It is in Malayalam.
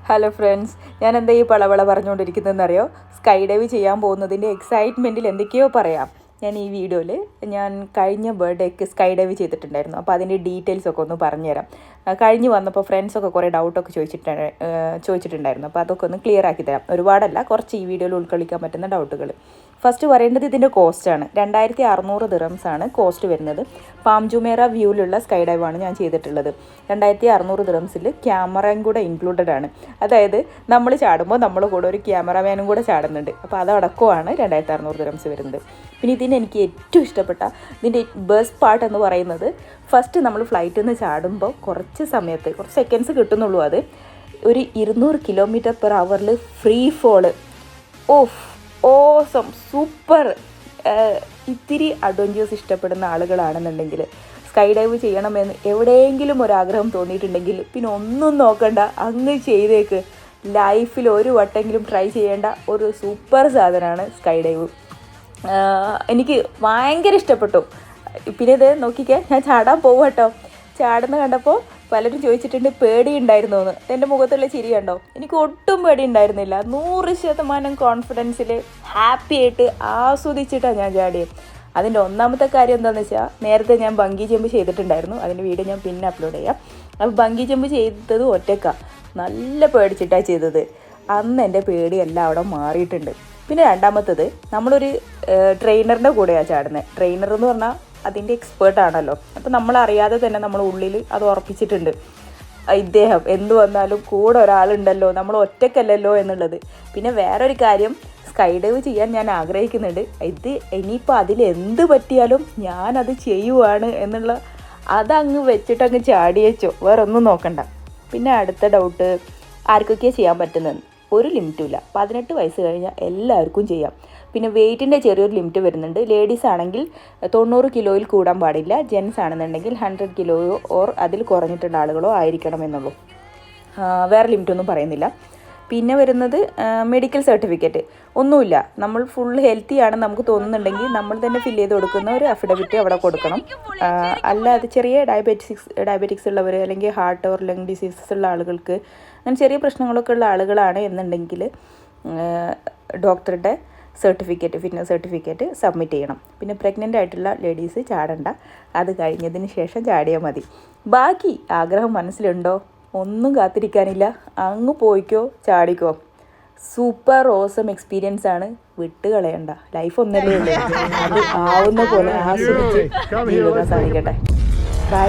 ഹലോ ഫ്രണ്ട്സ്, ഞാൻ എന്താ ഈ പളവള പറഞ്ഞുകൊണ്ടിരിക്കുന്നതെന്നറിയോ? സ്കൈ ഡൈവ് ചെയ്യാൻ പോകുന്നതിൻ്റെ എക്സൈറ്റ്മെൻറ്റിൽ എന്തൊക്കെയോ പറയാം. ഞാൻ ഈ വീഡിയോയിൽ കഴിഞ്ഞ ബർത്ത്ഡേക്ക് സ്കൈ ഡൈവ് ചെയ്തിട്ടുണ്ടായിരുന്നു. അപ്പോൾ അതിൻ്റെ ഡീറ്റെയിൽസൊക്കെ ഒന്ന് പറഞ്ഞുതരാം. കഴിഞ്ഞ് വന്നപ്പോൾ ഫ്രണ്ട്സൊക്കെ കുറേ ഡൗട്ടൊക്കെ ചോദിച്ചിട്ടുണ്ടായിരുന്നു. അപ്പോൾ അതൊക്കെ ഒന്ന് ക്ലിയർ ആക്കി തരാം. ഒരുപാടല്ല, കുറച്ച് ഈ വീഡിയോയിൽ ഉൾക്കൊള്ളിക്കാൻ പറ്റുന്ന ഡൗട്ടുകൾ. ഫസ്റ്റ് പറയേണ്ടത് ഇതിൻ്റെ കോസ്റ്റാണ്. 2600 ദിറംസാണ് കോസ്റ്റ് വരുന്നത്. പാം ജുമേറ വ്യൂവിലുള്ള സ്കൈ ഡൈവാണ് ഞാൻ ചെയ്തിട്ടുള്ളത്. 2600 ദിറംസിൽ ക്യാമറയും കൂടെ ഇൻക്ലൂഡഡ് ആണ്. അതായത് നമ്മൾ ചാടുമ്പോൾ നമ്മുടെ കൂടെ ഒരു ക്യാമറാമാനും കൂടെ ചാടുന്നുണ്ട്. അപ്പോൾ അതടക്കമാണ് 2600 ദിറംസ് വരുന്നത്. പിന്നെ ഇതിന് എനിക്ക് ഏറ്റവും ഇഷ്ടപ്പെട്ട ഇതിൻ്റെ ബെസ്റ്റ് പാർട്ട് എന്ന് പറയുന്നത്, ഫസ്റ്റ് നമ്മൾ ഫ്ലൈറ്റിൽ നിന്ന് ചാടുമ്പോൾ കുറച്ച് സെക്കൻഡ്സ് കിട്ടുന്നുള്ളൂ. അത് ഒരു 200 km/h free fall. Awesome, super. ഇത്തിരി അഡ്വഞ്ചേഴ്സ് ഇഷ്ടപ്പെടുന്ന ആളുകളാണെന്നുണ്ടെങ്കിൽ, സ്കൈ ഡൈവ് ചെയ്യണമെന്ന് എവിടെയെങ്കിലും ഒരാഗ്രഹം തോന്നിയിട്ടുണ്ടെങ്കിൽ പിന്നെ ഒന്നും നോക്കണ്ട, അങ്ങ് ചെയ്തേക്ക്. ലൈഫിൽ ഒരു വട്ടെങ്കിലും ട്രൈ ചെയ്യേണ്ട ഒരു സൂപ്പർ സാധനമാണ് സ്കൈ ഡൈവ്. എനിക്ക് ഭയങ്കര ഇഷ്ടപ്പെട്ടു. പിന്നെ ഇത് നോക്കിക്കേ, ഞാൻ ചാടാൻ പോവാട്ടോ. ചാടുന്ന കണ്ടപ്പോൾ പലരും ചോദിച്ചിട്ടുണ്ട് പേടിയുണ്ടായിരുന്നു എന്ന്. എൻ്റെ മുഖത്തുള്ള ചിരി കണ്ടോ? എനിക്ക് ഒട്ടും പേടി ഉണ്ടായിരുന്നില്ല. 100% കോൺഫിഡൻസിൽ ഹാപ്പി ആയിട്ട് ആസ്വദിച്ചിട്ടാണ് ഞാൻ ചാടിയത്. അതിൻ്റെ ഒന്നാമത്തെ കാര്യം എന്താണെന്ന് വെച്ചാൽ, നേരത്തെ ഞാൻ ബങ്കി ജമ്പ് ചെയ്തിട്ടുണ്ടായിരുന്നു. അതിൻ്റെ വീഡിയോ ഞാൻ പിന്നെ അപ്ലോഡ് ചെയ്യാം. അപ്പോൾ ബങ്കി ജമ്പ് ചെയ്തത് ഒറ്റയ്ക്കാണ്. നല്ല പേടിച്ചിട്ടാണ് ചെയ്തത്. അന്ന് എൻ്റെ പേടിയെല്ലാം അവിടെ മാറിയിട്ടുണ്ട്. പിന്നെ രണ്ടാമത്തത്, നമ്മളൊരു ട്രെയിനറിൻ്റെ കൂടെയാണ് ചാടുന്നത്. ട്രെയിനർ എന്ന് പറഞ്ഞാൽ അതിൻ്റെ എക്സ്പേർട്ടാണല്ലോ. അപ്പോൾ നമ്മളറിയാതെ തന്നെ നമ്മൾ ഉള്ളിൽ അത് ഉറപ്പിച്ചിട്ടുണ്ട്, ഇദ്ദേഹം എന്തു വന്നാലും കൂടെ ഒരാളുണ്ടല്ലോ, നമ്മൾ ഒറ്റയ്ക്കല്ലല്ലോ എന്നുള്ളത്. പിന്നെ വേറൊരു കാര്യം, സ്കൈ ഡൈവ് ചെയ്യാൻ ഞാൻ ആഗ്രഹിക്കുന്നുണ്ട്. ഇനിയിപ്പോൾ അതിലെന്ത് പറ്റിയാലും ഞാനത് ചെയ്യുവാണ് എന്നുള്ള അതങ്ങ് വെച്ചിട്ടങ്ങ് ചാടിയേച്ചോ, വേറെ ഒന്നും നോക്കണ്ട. പിന്നെ അടുത്ത ഡൗട്ട്, ആർക്കൊക്കെയാണ് ചെയ്യാൻ പറ്റുന്നത്? ഒരു ലിമിറ്റുമില്ല. 18 വയസ്സ് കഴിഞ്ഞാൽ എല്ലാവർക്കും ചെയ്യാം. പിന്നെ വെയ്റ്റിൻ്റെ ചെറിയൊരു ലിമിറ്റ് വരുന്നുണ്ട്. ലേഡീസ് ആണെങ്കിൽ 90 കിലോയിൽ കൂടാൻ പാടില്ല. ജെൻസ് ആണെന്നുണ്ടെങ്കിൽ 100 കിലോയോ ഓർ അതിൽ കുറഞ്ഞിട്ടുള്ള ആളുകളോ ആയിരിക്കണം എന്നുള്ളൂ. വേറെ ലിമിറ്റൊന്നും പറയുന്നില്ല. പിന്നെ വരുന്നത് മെഡിക്കൽ സർട്ടിഫിക്കറ്റ്. ഒന്നുമില്ല, നമ്മൾ ഫുൾ ഹെൽത്തി ആണെന്ന് നമുക്ക് തോന്നുന്നുണ്ടെങ്കിൽ നമ്മൾ തന്നെ ഫില്ല് ചെയ്ത് കൊടുക്കുന്ന ഒരു അഫിഡവിറ്റ് അവിടെ കൊടുക്കണം. അല്ലാതെ ചെറിയ ഡയബറ്റിക്സ് ഉള്ളവർ, അല്ലെങ്കിൽ ഹാർട്ട് ഓർ ലങ് ഡിസീസസ് ഉള്ള ആളുകൾക്ക്, അങ്ങനെ ചെറിയ പ്രശ്നങ്ങളൊക്കെ ഉള്ള ആളുകളാണ് എന്നുണ്ടെങ്കിൽ ഡോക്ടറുടെ ഫിറ്റ്നസ് സർട്ടിഫിക്കറ്റ് സബ്മിറ്റ് ചെയ്യണം. പിന്നെ പ്രഗ്നൻ്റ് ആയിട്ടുള്ള ലേഡീസ് ചാടണ്ട, അത് കഴിഞ്ഞതിന് ശേഷം ചാടിയാൽ മതി. ബാക്കി ആഗ്രഹം മനസ്സിലുണ്ടോ? ഒന്നും കാത്തിരിക്കാനില്ല, അങ്ങ് പോയിക്കോ, ചാടിക്കോ. സൂപ്പർ ഓസം എക്സ്പീരിയൻസ് ആണ്, വിട്ട് കളയണ്ട. ലൈഫ് ഒന്നല്ലേ ഉള്ളൂ, അത് ആവുന്ന പോലെ ആസ്വദിച്ച് ജീവിക്കാൻ സാധിക്കട്ടെ. ബൈ.